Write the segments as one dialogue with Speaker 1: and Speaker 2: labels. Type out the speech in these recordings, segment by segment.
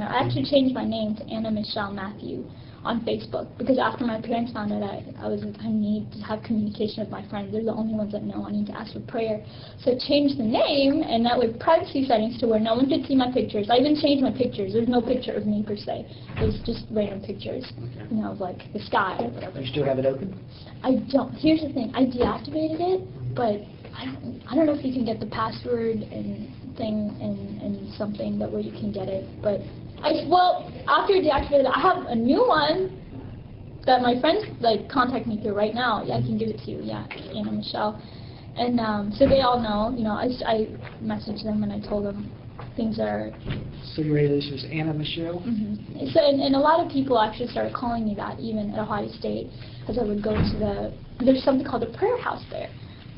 Speaker 1: there. I actually changed my name to Anna Michelle Matthew on Facebook because after my parents found out I need to have communication with my friends. They're the only ones that know I need to ask for prayer. So I changed the name, and that with privacy settings to where no one could see my pictures. I even changed my pictures. There's no picture of me per se. It was just random pictures, of like the sky or whatever.
Speaker 2: You still have it open?
Speaker 1: I don't. Here's the thing. I deactivated it, but I don't know if you can get the password and thing and something that way you can get it, but after I deactivated it, I have a new one that my friends contact me through right now. Yeah, I can give it to you. Yeah, Anna Michelle, and so they all know. I messaged them and I told them things are.
Speaker 2: So your alias was Anna Michelle.
Speaker 1: So and a lot of people actually started calling me that even at Ohio State, as I would go to there's something called the prayer house there.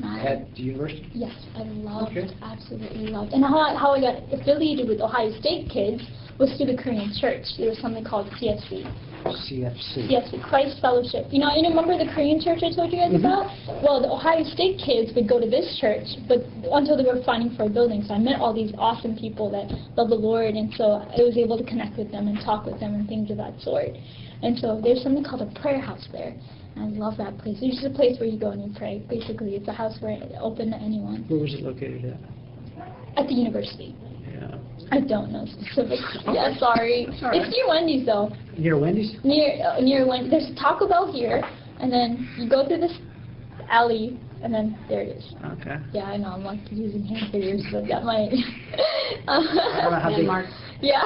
Speaker 2: At the university?
Speaker 1: Yes, I loved, absolutely loved. And how I got affiliated with Ohio State kids was through the Korean church. There was something called CFC. CFC, Christ Fellowship. You remember the Korean church I told you guys about? Well, the Ohio State kids would go to this church, but until they were finding for a building. So I met all these awesome people that love the Lord, and so I was able to connect with them and talk with them and things of that sort. And so there's something called a prayer house there. I love that place. It's just a place where you go and you pray. Basically, it's a house where it's open to anyone.
Speaker 2: Where was it located at?
Speaker 1: At the university.
Speaker 2: Yeah.
Speaker 1: I don't know specifics. Yeah, sorry. It's near Wendy's, though.
Speaker 2: Near Wendy's?
Speaker 1: Near Wendy's. There's a Taco Bell here, and then you go through this alley, and then there it is.
Speaker 2: Okay.
Speaker 1: Yeah, I know. I'm like using hand figures, but that might.
Speaker 2: I don't know how big.
Speaker 1: Yeah.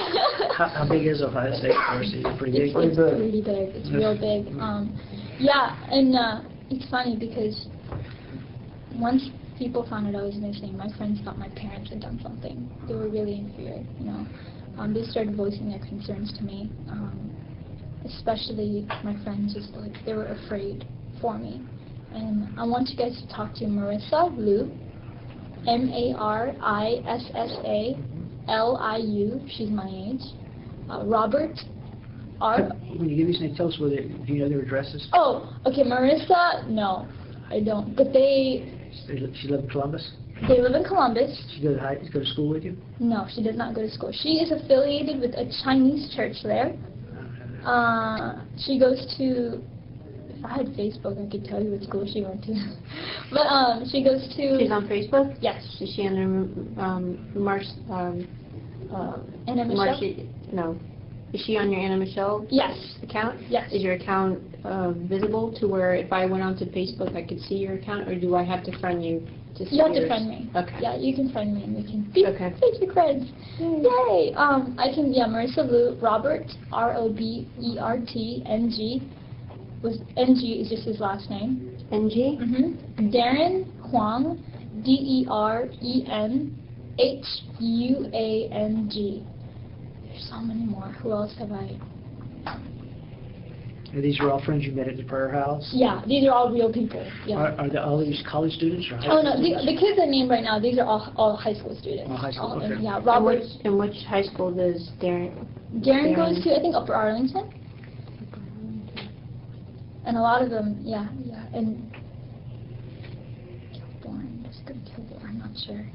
Speaker 2: How big is Ohio State University? Is it pretty big?
Speaker 1: It's pretty big. It's real big. Yeah, and it's funny because once people found out I was missing, my friends thought my parents had done something. They were really in fear, They started voicing their concerns to me, especially my friends, just they were afraid for me. And I want you guys to talk to Marissa Liu, MARISSA LIU, she's my age, Robert
Speaker 2: When you give these names, tell us do you know their addresses?
Speaker 1: Oh, okay, Marissa, no, I don't. But
Speaker 2: She live in Columbus?
Speaker 1: They live in Columbus.
Speaker 2: She go to school with you?
Speaker 1: No, she does not go to school. She is affiliated with a Chinese church there. She goes to, if I had Facebook, I could tell you what school she went to. But she goes to...
Speaker 3: She's on Facebook?
Speaker 1: Yes.
Speaker 3: Is she under
Speaker 1: Anna Michelle?
Speaker 3: No. Is she on your Anna Michelle account?
Speaker 1: Yes.
Speaker 3: Is your account visible to where if I went onto Facebook I could see your account, or do I have to friend you to see
Speaker 1: You have
Speaker 3: yours?
Speaker 1: to friend me.
Speaker 3: Okay.
Speaker 1: Yeah, you can friend me and we can be Facebook friends. Yay! I can, Marissa Liu, Robert, ROBERTNG, NG is just his last name.
Speaker 3: NG?
Speaker 1: Darren Huang, DERENHUANG. There's so many more. Who else have I?
Speaker 2: And these are all friends you met at the prayer house?
Speaker 1: Yeah, these are all real people. Yeah.
Speaker 2: Are all these college students or high
Speaker 1: school
Speaker 2: students?
Speaker 1: No, the kids I named right now, these are all high school students.
Speaker 2: All high school, okay.
Speaker 1: Yeah, Robert.
Speaker 3: And which high school does Darren?
Speaker 1: Darren goes to, I think, Upper Arlington. And a lot of them, and Kilbourne, let's go to Kilbourne, I'm not sure.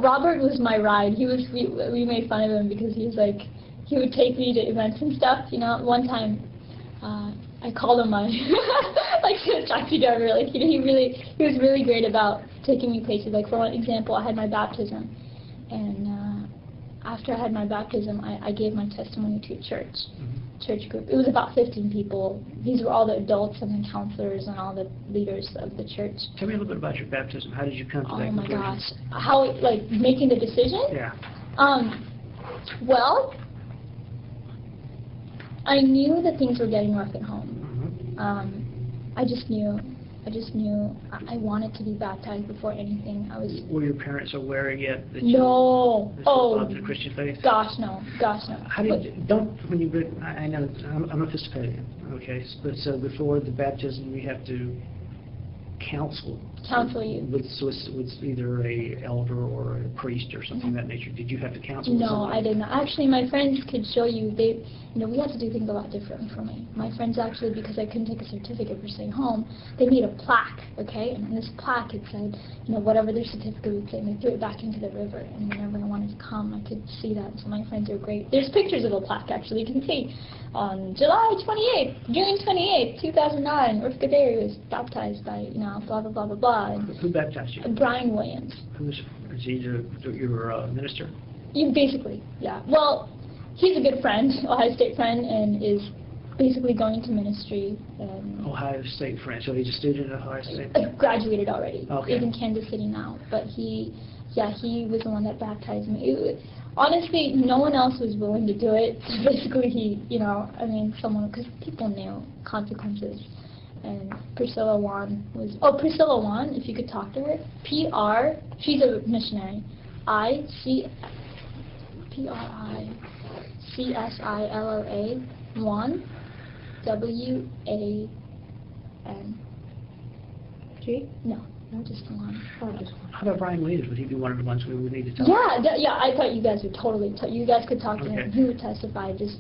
Speaker 1: Robert was my ride. We made fun of him because he would take me to events and stuff. One time, I called him my taxi driver. He was really great about taking me places. Like for one example, I had my baptism, and after I had my baptism, I gave my testimony to a church group. It was about 15 people. These were all the adults and the counselors and all the leaders of the church.
Speaker 2: Tell me a little bit about your baptism. How did you come to that conclusion?
Speaker 1: Oh my gosh. How, making the decision?
Speaker 2: Yeah.
Speaker 1: Well, I knew that things were getting rough at home. I just knew I wanted to be baptized before anything.
Speaker 2: Were your parents aware yet that
Speaker 1: you
Speaker 2: belonged to the Christian faith?
Speaker 1: Gosh no.
Speaker 2: How did I know I'm Episcopalian, okay, but so before the baptism you have to counsel
Speaker 1: you.
Speaker 2: with either a elder or a priest or something of that nature? Did you have to counsel with
Speaker 1: No,
Speaker 2: somebody?
Speaker 1: I didn't. Actually, my friends could show you. We had to do things a lot differently for me. My friends actually, because I couldn't take a certificate for staying home, they made a plaque, okay? And on this plaque, it said, whatever their certificate would say, and they threw it back into the river. And whenever I wanted to come, I could see that. So my friends are great. There's pictures of the plaque, actually. You can see. On July 28th, June 28th, 2009, Rifqa Bary was baptized by, blah, blah, blah, blah, blah. And
Speaker 2: who baptized you?
Speaker 1: Brian Williams.
Speaker 2: Is he your minister?
Speaker 1: Basically, yeah. Well, he's a good friend, Ohio State friend, and is basically going into ministry.
Speaker 2: Ohio State friend. So he's a student at Ohio State?
Speaker 1: Graduated already.
Speaker 2: Okay.
Speaker 1: He's in Kansas City now. But he was the one that baptized me. Honestly, no one else was willing to do it. Basically, because people knew consequences. And Priscilla Wan, if you could talk to her, she's a missionary, PRICSILLA, Wan, WAN. No, just one.
Speaker 2: How about Brian Williams? Would he be one of the ones we would need to talk
Speaker 1: to? Yeah, I thought you guys would you guys could talk to him. He would testify. It's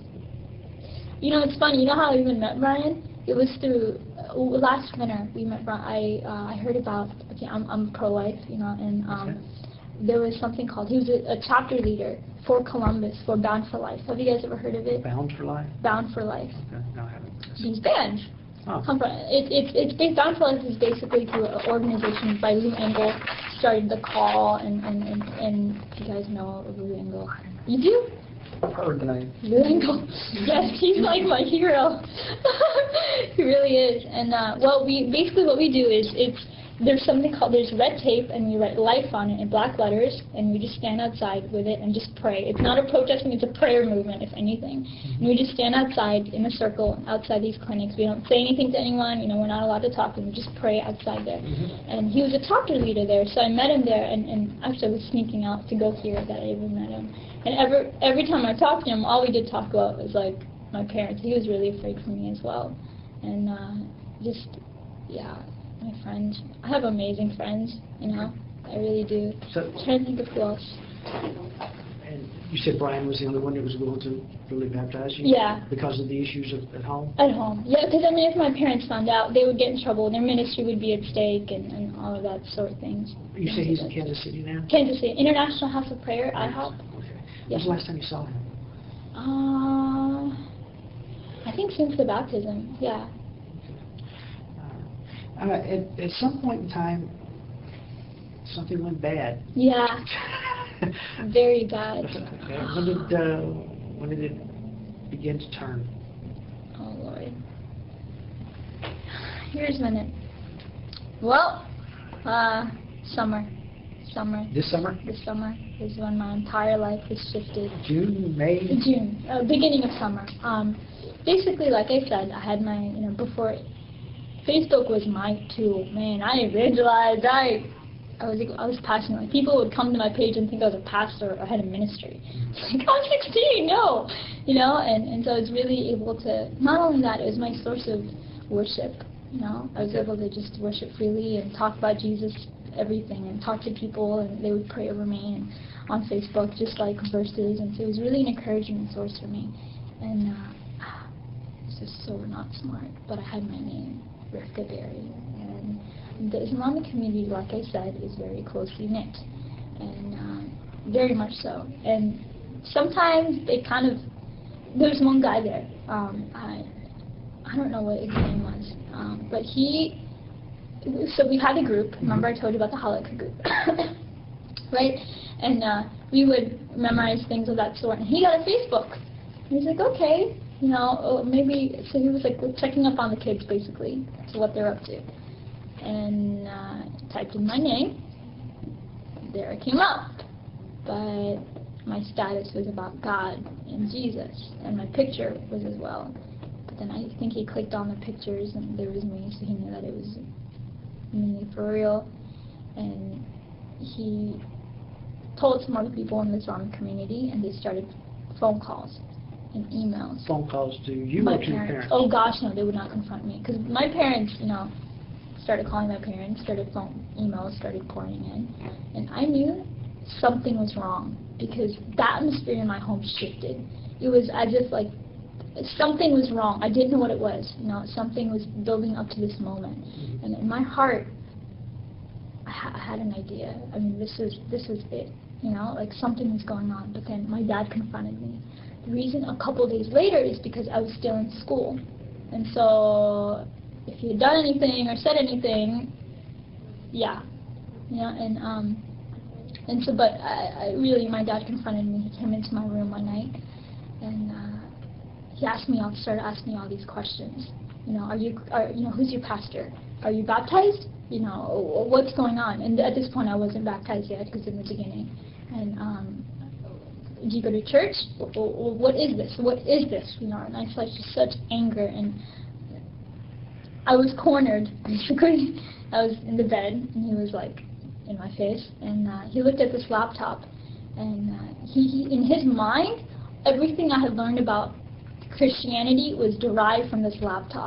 Speaker 1: funny. You know how I even met Brian? It was through last winter. We met Brian. I heard about. Okay, I'm pro-life, and there was something called. He was a chapter leader for Columbus for Bound for Life. Have you guys ever heard of it?
Speaker 2: Bound for Life.
Speaker 1: Bound for Life.
Speaker 2: Okay. No, I haven't.
Speaker 1: These bands.
Speaker 2: Oh.
Speaker 1: Bound for Life is basically through an organization by Lou Engle, started the call, and if you guys know Lou Engle. You do?
Speaker 2: I've heard the name.
Speaker 1: Lou Engle. Yes, he's like my hero. He really is. And what we do is there's something called, there's red tape, and we write life on it in black letters, and we just stand outside with it and just pray. It's not a protesting, it's a prayer movement, if anything. And we just stand outside in a circle outside these clinics. We don't say anything to anyone, we're not allowed to talk, and we just pray outside there. And he was a chapter leader there, so I met him there, and actually I was sneaking out to go here that I even met him. And every time I talked to him, all we did talk about was like my parents. He was really afraid for me as well. And my friends. I have amazing friends, I really do.
Speaker 2: So,
Speaker 1: I'm trying to think of who else.
Speaker 2: And you said Brian was the only one that was willing to really baptize you?
Speaker 1: Yeah.
Speaker 2: Because of the issues at home?
Speaker 1: At home. Yeah, because if my parents found out, they would get in trouble. Their ministry would be at stake and all of that sort of things.
Speaker 2: You say he's in Kansas City now?
Speaker 1: Kansas City. International House of Prayer, IHOP.
Speaker 2: Okay.
Speaker 1: Yeah.
Speaker 2: When's the last time you saw him?
Speaker 1: I think since the baptism, yeah.
Speaker 2: At some point in time, something went bad.
Speaker 1: Yeah. Very bad.
Speaker 2: When did it begin to turn?
Speaker 1: Oh, Lord. Here's when it... Well, summer.
Speaker 2: This summer?
Speaker 1: This summer is when my entire life was shifted.
Speaker 2: June, May?
Speaker 1: June. Beginning of summer. Basically, like I said, I had my, before... Facebook was my tool, man. I evangelized. I was passionate. People would come to my page and think I was a pastor or head of ministry. It's like, I'm 16, no, and so I was really able to. Not only that, it was my source of worship. I was able to just worship freely and talk about Jesus, everything, and talk to people, and they would pray over me and on Facebook, just like verses, and so it was really an encouragement source for me. And it's just so not smart, but I had my name. Rifqa Bary, and the Islamic community, like I said, is very closely knit, and very much so. And sometimes they there's one guy there, I don't know what his name was, but so we had a group, remember I told you about the Halakha group, right, and we would memorize things of that sort, and he got a Facebook, and he's like, okay, maybe, so he was like checking up on the kids basically, to what they're up to. And typed in my name, there it came up. But my status was about God and Jesus, and my picture was as well. But then I think he clicked on the pictures and there was me, so he knew that it was me for real. And he told some other people in the Islamic community, and they started phone calls and emails.
Speaker 2: Phone calls to you or to your parents?
Speaker 1: Oh gosh, no, they would not confront me. Because my parents, started calling my parents, started phone, emails started pouring in, and I knew something was wrong because the atmosphere in my home shifted. It was as if like something was wrong. I didn't know what it was. You know, something was building up to this moment, and in my heart, I had an idea. I mean, this is it. You know, like something was going on. But then my dad confronted me. The reason a couple days later is because I was still in school, and so if you had done anything or said anything, yeah, you know, and so, but I really, my dad confronted me. He came into my room one night, and he started asking me all these questions. You know, you know, who's your pastor? Are you baptized? You know, what's going on? And at this point, I wasn't baptized yet because in the beginning. And do you go to church? What is this? What is this? You know, and I felt just such anger, and I was cornered. Basically, I was in the bed, and he was like in my face, and he looked at this laptop, and he in his mind, everything I had learned about Christianity was derived from this laptop.